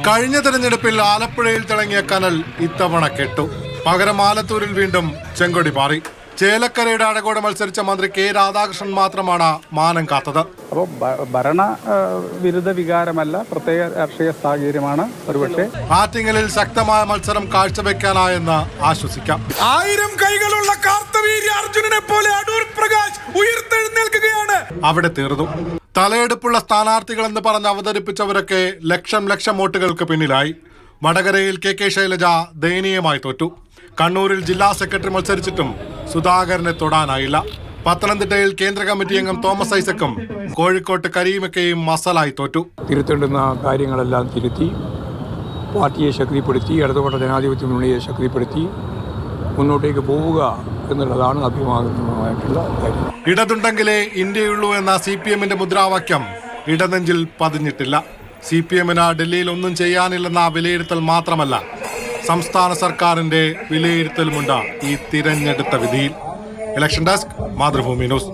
കഴിഞ്ഞ തെരഞ്ഞെടുപ്പിൽ ആലപ്പുഴയിൽ തിളങ്ങിയ കനൽ ഇത്തവണ കെട്ടു. പകരം ആലത്തൂരിൽ വീണ്ടും ചെങ്കൊടി പാറി. ചേലക്കരയുടെ അഴകോട് മത്സരിച്ച മന്ത്രി കെ രാധാകൃഷ്ണൻ മാത്രമാണ് മാനം കാത്തത്. അപ്പോൾ ഭരണ വിരുദ്ധ വികാരമല്ല, പ്രത്യേക രാഷ്ട്രീയ സാഹചര്യമാണ്. ഒരുപക്ഷെ ആറ്റിങ്ങലിൽ ശക്തമായ മത്സരം കാഴ്ചവെക്കാനായെന്ന് ആശ്വസിക്കാം. 1000 കൈകളുള്ള കാർത്തവീര്യ അർജുനനെ പോലെ അടൂർ പ്രകാശ് ഉയർത്തെഴുന്നേൽക്കുകയാണ്. അവിടെ തീർന്നു. തലയെടുപ്പുള്ള സ്ഥാനാർത്ഥികളെന്ന് പറഞ്ഞ് അവതരിപ്പിച്ചവരൊക്കെ ലക്ഷം വോട്ടുകൾക്ക് പിന്നിലായി. വടകരയിൽ കെ ശൈലജ ദയനീയമായി തോറ്റു. കണ്ണൂരിൽ ജില്ലാ സെക്രട്ടറി മത്സരിച്ചിട്ടും സുധാകരനെ തൊടാനായില്ല. പത്തനംതിട്ടയിൽ കേന്ദ്ര കമ്മിറ്റി അംഗം തോമസ് ഐസക്കും കോഴിക്കോട്ട് കരീമക്കയും മസലായി തോറ്റു. തിരുത്തേണ്ടുന്ന കാര്യങ്ങളെല്ലാം തിരുത്തി പാർട്ടിയെ ശക്തിപ്പെടുത്തി, ഇടതുപക്ഷ ജനാധിപത്യ മുന്നണിയെ ശക്തിപ്പെടുത്തി മുന്നോട്ടേക്ക് പോവുക എന്നുള്ളതാണ് അഭിമാനമായിട്ടുള്ള കാര്യം. ഇടതുണ്ടെങ്കിലേ ഇന്ത്യയുള്ളൂ എന്ന CPM-ന്റെ മുദ്രാവാക്യം ഇടനെഞ്ചിൽ പതിഞ്ഞിട്ടില്ല. CPM-ന് ഡൽഹിയിൽ ഒന്നും ചെയ്യാനില്ലെന്ന വിലയിരുത്തൽ മാത്രമല്ല, സംസ്ഥാന സർക്കാരിന്റെ വിലയിരുത്തലുമുണ്ട് ഈ തിരഞ്ഞെടുത്ത വിധിയിൽ. Election desk, Mathrubhumi news.